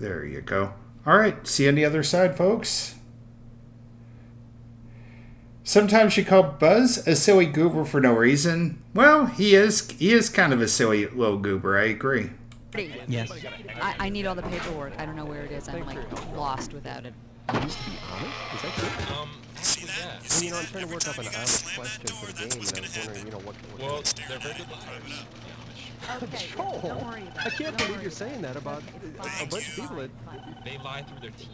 There you go. All right, see you on the other side, folks. Sometimes you call Buzz a silly goober for no reason. Well, he is kind of a silly little goober, I agree. Yes. I need all the paperwork. I don't know where it is. I'm like lost without it. You used to be on it? Is that true? See that? Well, you know, I'm trying to work up an honest question for the game, and I was wondering, you know, what... Well, they're very good with private Okay, Joel, don't worry about it. I can't believe you're saying that about a bunch of people that... They lie through their teeth.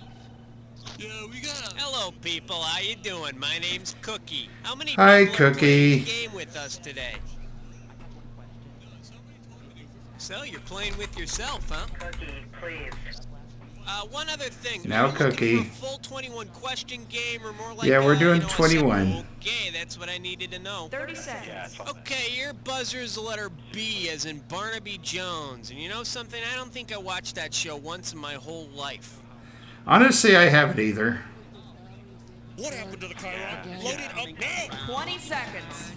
Yeah, we got. Hello, people. How you doing? My name's Cookie. How many Hi, people are playing Cookie. the game with us today? So you're playing with yourself, huh? Cookie, please. One other thing. Now, Are you looking Cookie. for a full 21 question game or more like Yeah, we're doing a 21. Okay, that's what I needed to know. 30 seconds. Okay, your buzzer's the letter B as in Barnaby Jones. And you know something? I don't think I watched that show once in my whole life. Honestly, I haven't either. What happened to the Chiron? Load it up now! 20 seconds.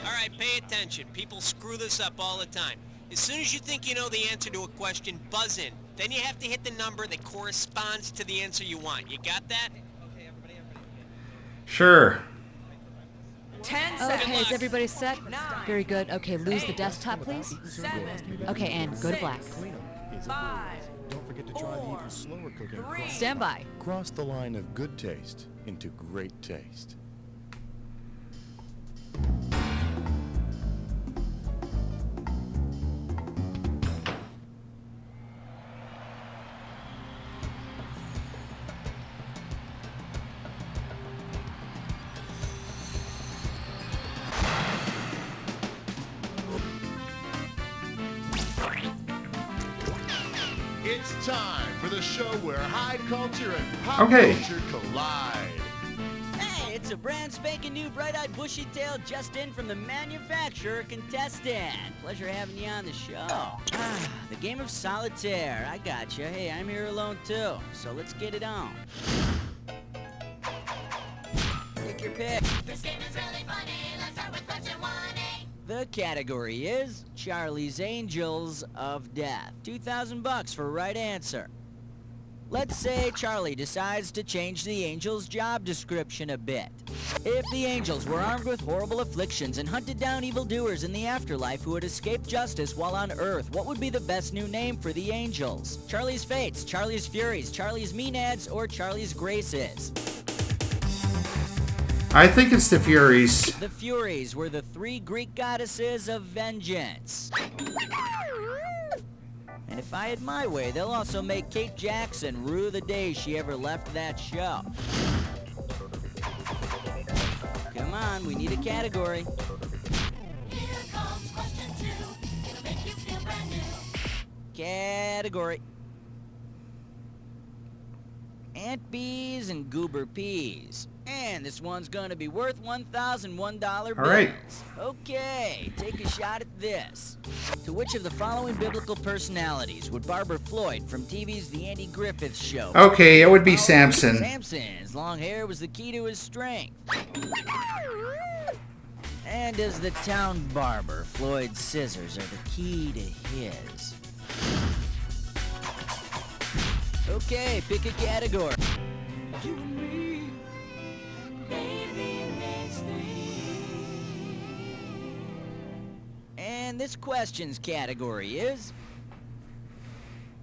All right, pay attention. People screw this up all the time. As soon as you think you know the answer to a question, buzz in. Then you have to hit the number that corresponds to the answer you want. You got that? Sure. 10 seconds. Okay, is everybody set? Very good. Okay, lose the desktop, please. 7. Okay, and go to black. 5. Don't forget to try the even slower cooking. 3. Stand by. Cross the line of good taste into great taste. It's time for the show where high culture and pop Okay. culture collide. Hey, it's a brand spanking new bright-eyed bushy-tailed just in from the manufacturer contestant. Pleasure having you on the show. The game of solitaire. I got you. Hey, I'm here alone too. So let's get it on. Pick your pick. This game is really funny. Let's start with question 1A. The category is Charlie's Angels of Death. $2,000 for right answer. Let's say Charlie decides to change the Angels' job description a bit. If the Angels were armed with horrible afflictions and hunted down evildoers in the afterlife who had escaped justice while on Earth, what would be the best new name for the Angels? Charlie's Fates, Charlie's Furies, Charlie's Maenads, or Charlie's Graces? I think it's the Furies. The Furies were the 3 Greek goddesses of vengeance. And if I had my way, they'll also make Kate Jackson rue the day she ever left that show. Come on, we need a category. Here comes question 2. It'll make you feel brand new. Category. Ant bees and goober peas. And this one's gonna be worth $1,001 bills. All right. Okay, take a shot at this. To which of the following biblical personalities would Barbara Floyd from TV's The Andy Griffith Show? Okay, it would be Oh, Samson. Samson's long hair was the key to his strength. And as the town barber, Floyd's scissors are the key to his. Okay, pick a category. You and me, baby, makes And this question's category is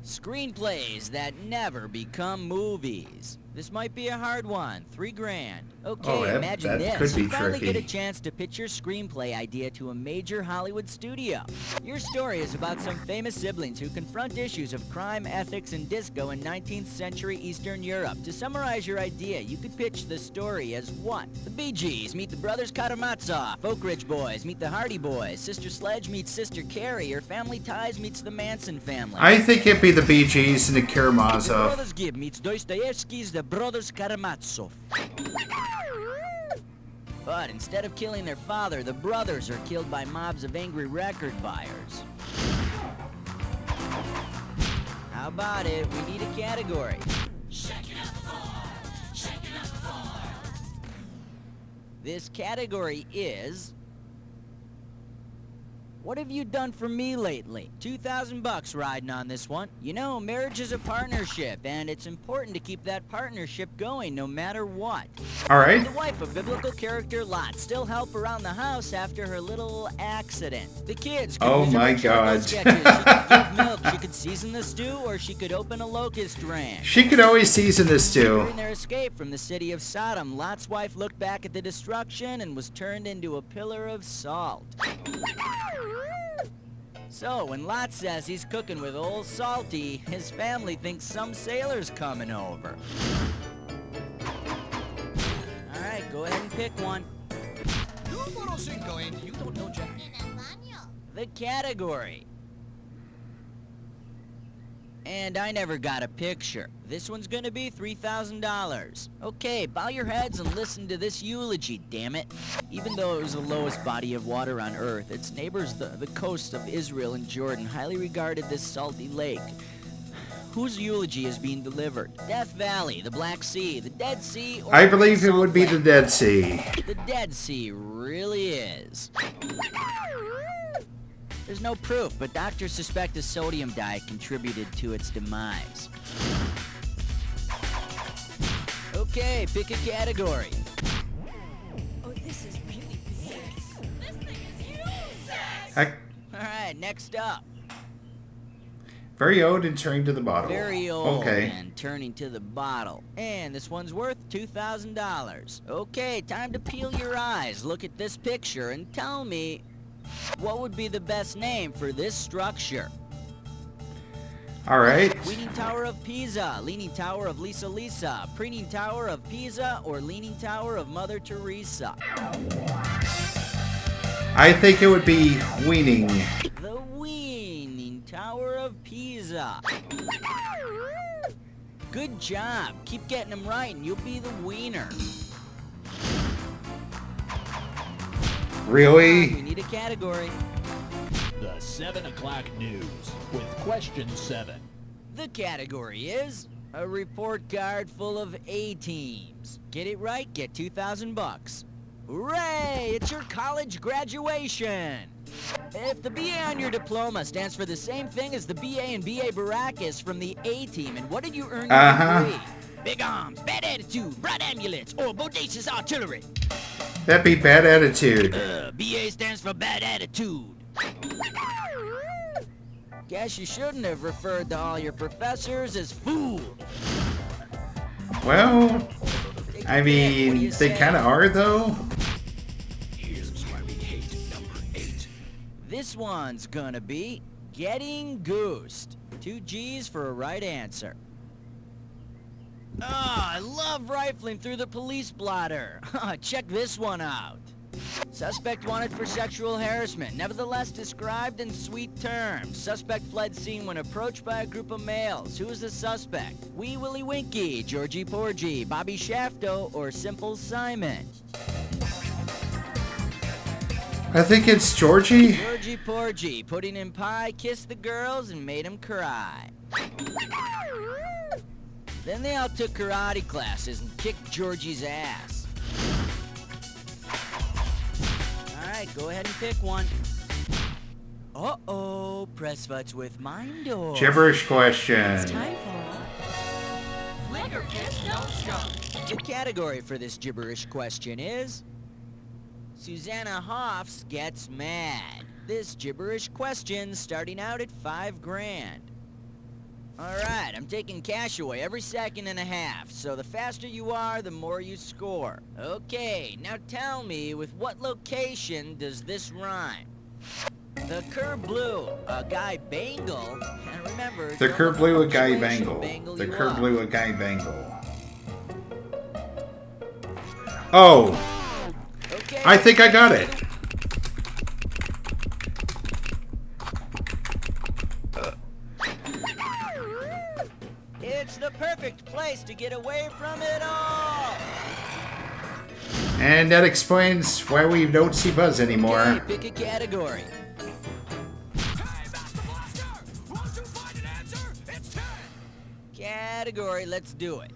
screenplays that never become movies. This might be a hard one. $3,000. Okay, Oh, imagine that this. could be You finally get a tricky. chance to pitch your screenplay idea to a major Hollywood studio. Your story is about some famous siblings who confront issues of crime, ethics, and disco in 19th century Eastern Europe. To summarize your idea, you could pitch the story as what? The Bee Gees meet the Brothers Karamazov. Oak Ridge Boys meet the Hardy Boys. Sister Sledge meets Sister Carrie. Or Family Ties meets the Manson family. I think it'd be the Bee Gees and the The Karamazov. Brothers Gibb meets Dostoevsky's The Brothers Karamazov. But instead of killing their father, the brothers are killed by mobs of angry record buyers. How about it? We need a category. This category is What have you done for me lately? 2,000 bucks riding on this one. You know, marriage is a partnership, and it's important to keep that partnership going no matter what. All right. The wife of biblical character Lot still help around the house after her little accident. The kids could Oh visit my her charcoal God. sketches. She could give milk, she could season the stew, or she could open a locust ranch. She could always season this stew. During their escape from the city of Sodom, Lot's wife looked back at the destruction and was turned into a pillar of salt. So, when Lot says he's cooking with Old Salty, his family thinks some sailor's coming over. Alright, go ahead and pick one. Numero 5 in You Don't Know Jack. The category. And I never got a picture. This one's gonna be $3,000. Okay, bow your heads and listen to this eulogy, damn it. Even though it was the lowest body of water on Earth, its neighbors, the coast of Israel and Jordan, highly regarded this salty lake. Whose eulogy is being delivered? Death Valley, the Black Sea, the Dead Sea, or I believe it Salt would be Lake? the Dead Sea. The Dead Sea really is. There's no proof, but doctors suspect a sodium diet contributed to its demise. Okay, pick a category. Oh, this is really big. This thing is huge. Heck, Alright, next up. very old and turning to the bottle. Very old Okay. and turning to the bottle. And this one's worth $2,000. Okay, time to peel your eyes. Look at this picture and tell me what would be the best name for this structure. All right. Leaning Tower of Pisa, Leaning Tower of Lisa Lisa, Preening Tower of Pisa, or Leaning Tower of Mother Teresa. I think it would be weaning. The Leaning Tower of Pisa. Good job. Keep getting them right and you'll be the wiener. We Really? need a category. The 7 o'clock news with question 7. The category is a report card full of A-teams. Get it right, get 2,000 bucks. Hooray! It's your college graduation. If the BA on your diploma stands for the same thing as the BA and BA Baracus from the A-team, and what did you earn your degree? Big arms, bad attitude, bright amulets, or bodacious artillery. That'd be bad attitude. BA stands for bad attitude. Guess you shouldn't have referred to all your professors as fools. Well, I What do you mean, they say? kind of are, though. Here's why we hate number 8. This one's gonna be getting goosed. 2 G's for a right answer. I love rifling through the police blotter. Check this one out. Suspect wanted for sexual harassment, nevertheless described in sweet terms. Suspect fled scene when approached by a group of males. Who is the suspect? Wee Willie Winky, Georgie Porgy, Bobby Shafto, or Simple Simon? I think it's Georgie. Georgie Porgy, putting in pie, kissed the girls, and made them cry. Then they all took karate classes and kicked Georgie's ass. Alright, go ahead and pick one. Uh-oh, press futs with mind door. Gibberish question. Time for Linger kiss, don't stop. The category for this gibberish question is Susanna Hoffs gets mad. This gibberish question starting out at $5,000. Alright, I'm taking cash away every second and a half, so the faster you are, the more you score. Okay, now tell me, with what location does this rhyme? The Cur Blue, a guy bangle, and remember... The don't Cur let Blue a guy punctuation bangle. The you Cur up. Blue a guy bangle. Oh, Okay, I think I got it. It's the perfect place to get away from it all! And that explains why we don't see Buzz Okay, anymore. pick a category. Category, let's do it.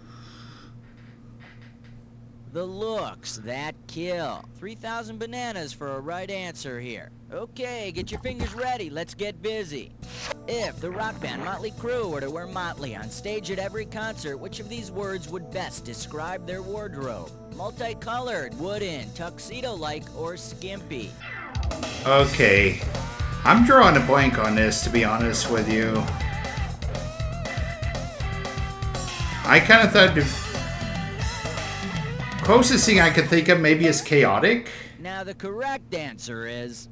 The looks that kill. 3,000 bananas for a right answer here. Okay, get your fingers ready. Let's get busy. If the rock band Motley Crue were to wear motley on stage at every concert, which of these words would best describe their wardrobe? Multicolored, wooden, tuxedo-like, or skimpy? Okay. I'm drawing a blank on this, to be honest with you. I kind of thought... Closest thing I could think of maybe is chaotic. Now the correct answer is...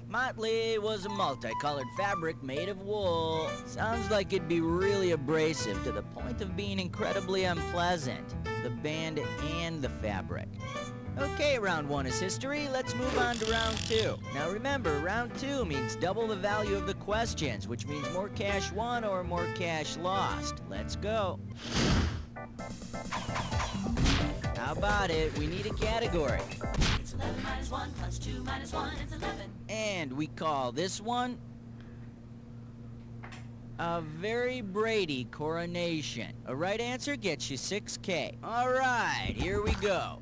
motley was a multicolored fabric made of wool. Sounds like it'd be really abrasive to the point of being incredibly unpleasant. The band and the fabric. Okay, round 1 is history. Let's move on to round 2. Now remember, round 2 means double the value of the questions, which means more cash won or more cash lost. Let's go. How about it? We need a category. It's 11 minus 1 plus 2 minus 1 is 11. And we call this one a very Brady coronation. A right answer gets you 6K. All right, here we go.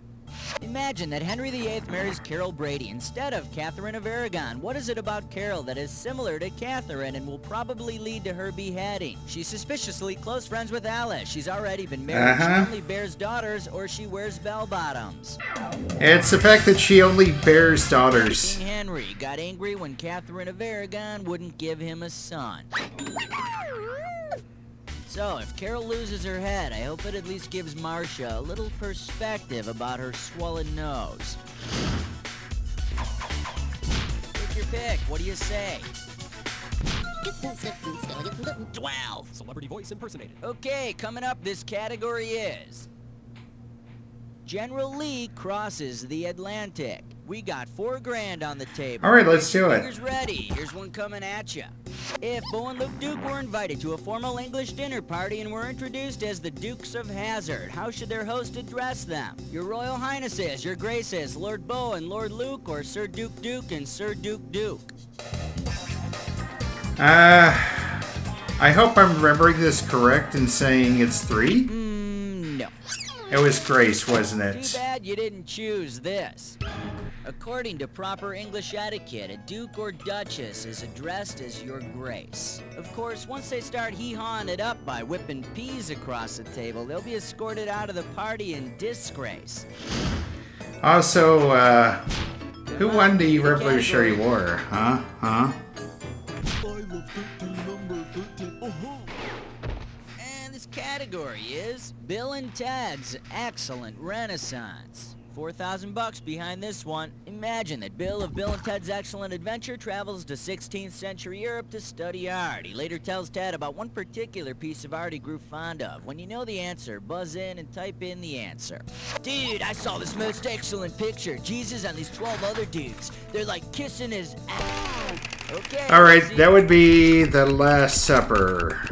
Imagine that Henry VIII marries Carol Brady instead of Catherine of Aragon. What is it about Carol that is similar to Catherine and will probably lead to her beheading? She's suspiciously close friends with Alice. She's already been married. She only bears daughters, or she wears bell-bottoms. It's the fact that she only bears daughters. King Henry got angry when Catherine of Aragon wouldn't give him a son. So, if Carol loses her head, I hope it at least gives Marcia a little perspective about her swollen nose. Take your pick. What do you say? 12. Celebrity voice impersonated. Okay, coming up, this category is... General Lee crosses the Atlantic. We got $4,000 on the table. All right, let's do it. Fingers ready. Here's one coming at you. If Bo and Luke Duke were invited to a formal English dinner party and were introduced as the Dukes of Hazzard, how should their host address them? Your Royal Highnesses, Your Graces, Lord Bo and Lord Luke, or Sir Duke Duke and Sir Duke Duke? I hope I'm remembering this correct in saying it's 3. No. It was Grace, wasn't Too it? bad you didn't choose this. According to proper English etiquette, a duke or duchess is addressed as Your Grace. Of course, once they start hee-hawing it up by whipping peas across the table, they'll be escorted out of the party in disgrace. Also, who won the Revolutionary War? Huh? And this category is Bill and Ted's Excellent Renaissance. $4,000 behind this one. Imagine that Bill of Bill and Ted's Excellent Adventure travels to 16th century Europe to study art. He later tells Ted about one particular piece of art he grew fond of. When you know the answer, buzz in and type in the answer. Dude, I saw this most excellent picture. Jesus and these 12 other dudes. They're like kissing his ass. Okay. All right, that would be The Last Supper.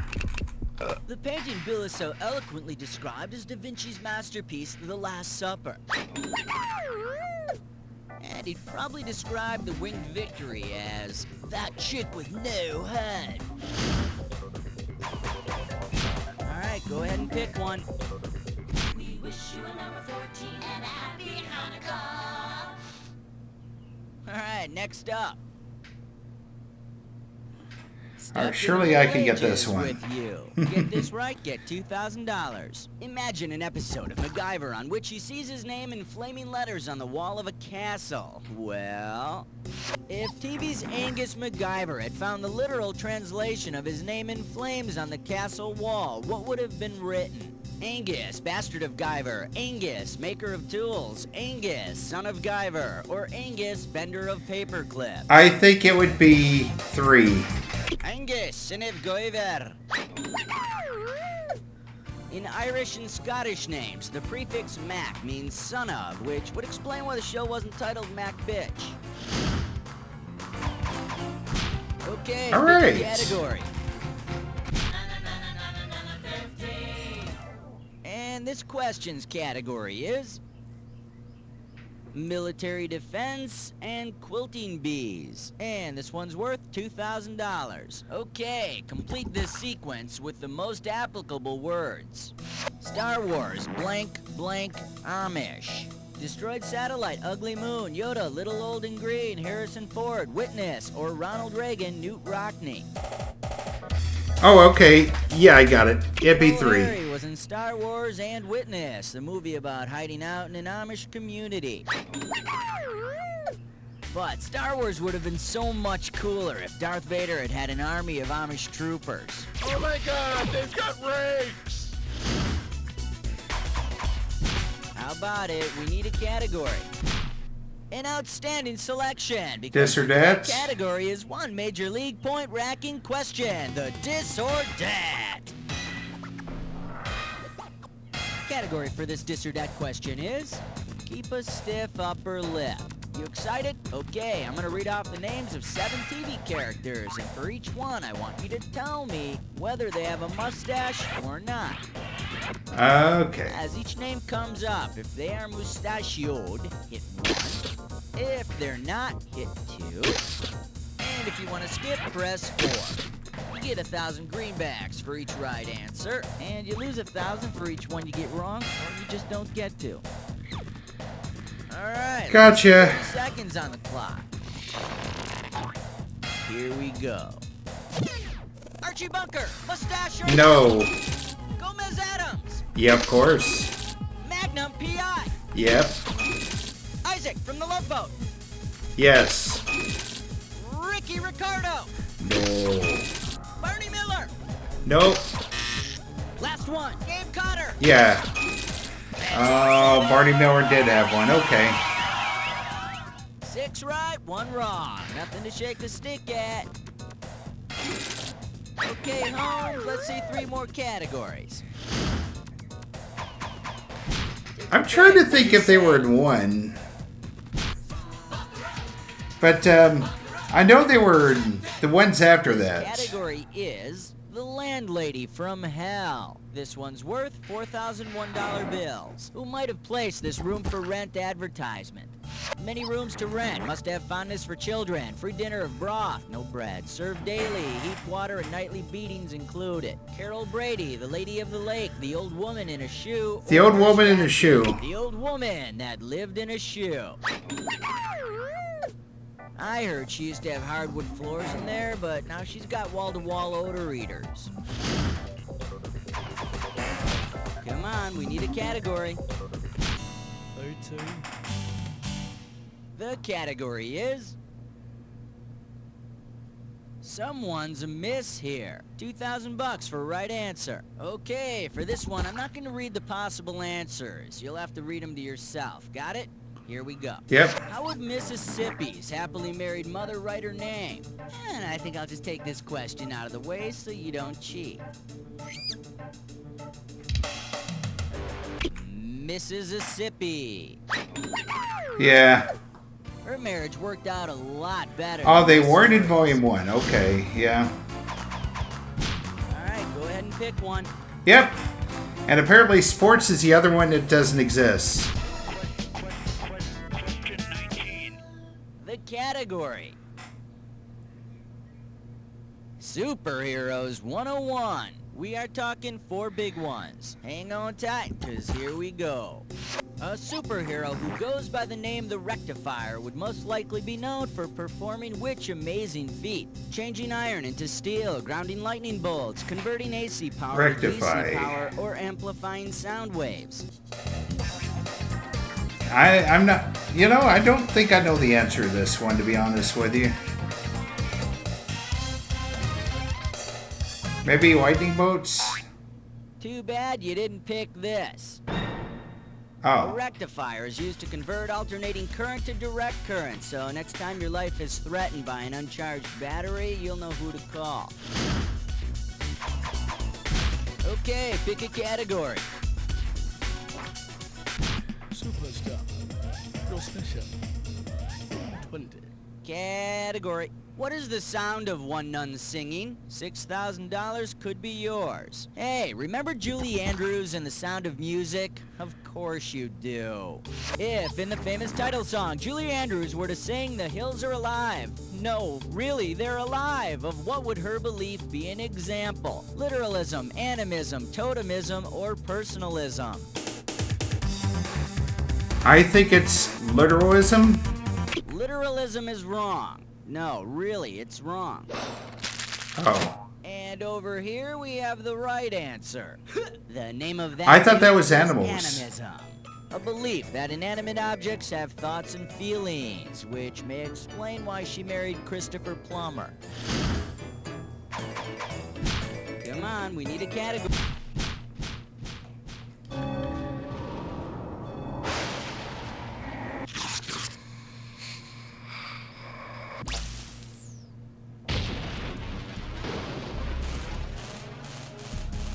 The painting Bill has so eloquently described as Da Vinci's masterpiece, The Last Supper. And he'd probably describe the Winged Victory as that chick with no head. Alright, go ahead and pick one. We wish you a number 14 and a happy Hanukkah. Alright, next up. Surely I can get this one. With you. Get this right, get $2,000. Imagine an episode of MacGyver on which he sees his name in flaming letters on the wall of a castle. Well, if TV's Angus MacGyver had found the literal translation of his name in flames on the castle wall, what would have been written? Angus, bastard of Guyver. Angus, maker of tools. Angus, son of Guyver. Or Angus, bender of paperclip. I think it would be 3. Angus, son of Guyver. In Irish and Scottish names, the prefix Mac means son of, which would explain why the show wasn't titled Mac Bitch. Okay, all right. Category. And this question's category is military defense, and quilting bees. And this one's worth $2,000. Okay, complete this sequence with the most applicable words. Star Wars, blank, blank, Amish. Destroyed satellite, ugly moon, Yoda, little old and green, Harrison Ford, Witness, or Ronald Reagan, Newt Rockney. Oh, okay. Yeah, I got it. It'd be 3. Larry was in Star Wars and Witness, the movie about hiding out in an Amish community. But Star Wars would have been so much cooler if Darth Vader had had an army of Amish troopers. Oh my god, they've got rakes! How about it? We need a category. An outstanding selection. This or that? The category is one major league point-racking question. The Dis or Dat. Category for this Dis or Dat question is keep a stiff upper lip. You excited? Okay, I'm gonna read off the names of 7 TV characters, and for each one, I want you to tell me whether they have a mustache or not. Okay. As each name comes up, if they are mustachioed, hit 1. If they're not, hit 2. And if you want to skip, press 4. You get 1,000 greenbacks for each right answer, and you lose 1,000 for each one you get wrong, or you just don't get to. Alright. Gotcha. 30 seconds on the clock. Here we go. Archie Bunker, mustache or No. Gomez Adams, Yeah, of course. Magnum P.I., Yep. Isaac from The Love Boat, Yes. Ricky Ricardo, No. Barney Miller, Nope. last one, Gabe Cotter. Yeah. Oh, Barney Miller did have one. Okay. 6 right, 1 wrong. Nothing to shake the stick at. Okay, Holmes, let's see 3 more categories. I'm trying to think if they were in one. But I know they were the ones after that. Category is The Landlady from Hell. This one's worth $4,001 bills. Who might have placed this room for rent advertisement? Many rooms to rent. Must have fondness for children. Free dinner of broth. No bread. Served daily. Heat water and nightly beatings included. Carol Brady, the lady of the lake. The old woman in a shoe. The old woman in a shoe. The old woman that lived in a shoe. I heard she used to have hardwood floors in there, but now she's got wall-to-wall odor readers. Come on, we need a category. 02. The category is... Someone's amiss here. $2,000 for right answer. Okay, for this one, I'm not going to read the possible answers. You'll have to read them to yourself. Got it? Here we go. Yep. How would Mississippi's happily married mother write her name? And I think I'll just take this question out of the way so you don't cheat. Mississippi. Yeah. Her marriage worked out a lot better. Oh, they than weren't in this. Volume 1. Okay, yeah. All right, go ahead and pick one. Yep. And apparently sports is the other one that doesn't exist. The category. Superheroes 101. We are talking 4 big ones. Hang on tight, because here we go. A superhero who goes by the name the Rectifier would most likely be known for performing which amazing feat? Changing iron into steel, grounding lightning bolts, converting AC power Rectify. to DC power, or amplifying sound waves. I'm not... You know, I don't think I know the answer to this one, to be honest with you. Maybe lightning bolts? Too bad you didn't pick this. A Oh. rectifier is used to convert alternating current to direct current, so next time your life is threatened by an uncharged battery, you'll know who to call. Okay, pick a category. Superstar. Your special. 20. Category. What is the sound of one nun singing? $6,000 could be yours. Hey, remember Julie Andrews and The Sound of Music? Of course you do. If, in the famous title song, Julie Andrews were to sing The Hills Are Alive, no, really, they're alive, of what would her belief be an example? Literalism, animism, totemism, or personalism? I think it's literalism. Literalism is wrong. No, really, it's wrong. Oh. And over here we have the right answer. The name of that I thought that was is animals. animism. A belief that inanimate objects have thoughts and feelings, which may explain why she married Christopher Plummer. Come on, we need a category.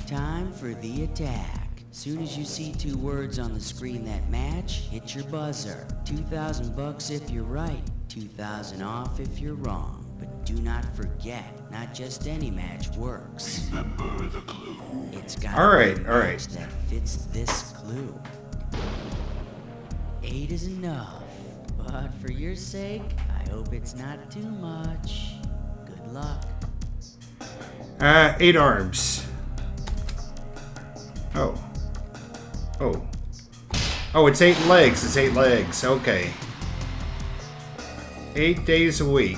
Time for the attack. Soon as you see two words on the screen that match, hit your buzzer. $2,000 if you're right, 2,000 off if you're wrong. But do not forget, not just any match works. Remember the clue. It's got All right, to be a all right. match that fits this clue. 8 is enough, but for your sake, I hope it's not too much. Good luck. 8 arms. Oh. Oh. Oh, it's 8 legs. It's 8 legs. Okay. 8 days a week.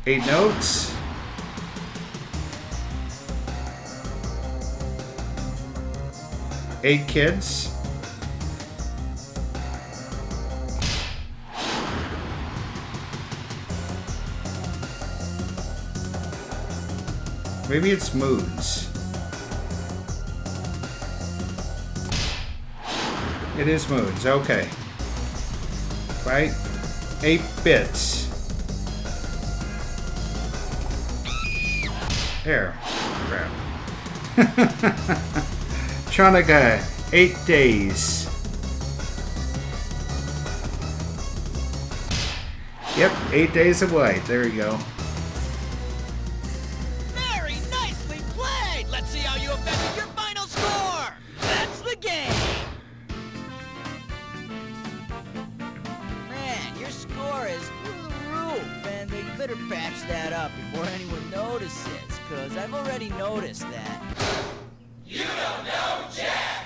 Eight notes. Eight kids. Maybe it's moods. It is moods, okay. Right? 8 bits. There. Crap. Chanukah, 8 days. Yep, 8 days of white. There you go. Very nicely played! Let's see how you affected your final score! That's the game! Man, your score is through the roof, and you better patch that up before anyone notices, because I've already noticed that. You don't know Jack!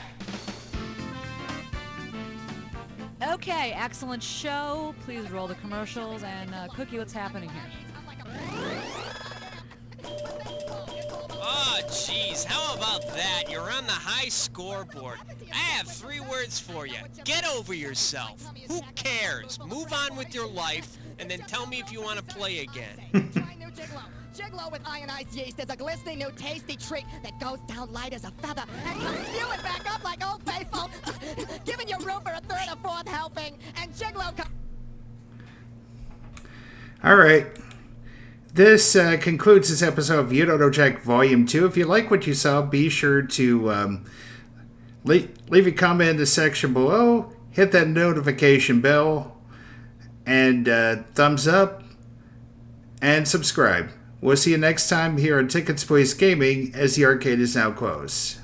Okay, excellent show. Please roll the commercials. And Cookie, what's happening here? Oh, jeez, how about that? You're on the high scoreboard. I have 3 words for you. Get over yourself. Who cares? Move on with your life, and then tell me if you want to play again. Try new Jiglo. Jiglo with ionized yeast is a glistening new tasty treat that goes down light as a feather and comes spewing back up like Old Faithful, giving you room for a 3rd or 4th helping. And Jiglo All right. This concludes this episode of You Don't Know Jack Volume 2. If you like what you saw, be sure to leave a comment in the section below, hit that notification bell, and thumbs up, and subscribe. We'll see you next time here on Tickets Please Gaming, as the arcade is now closed.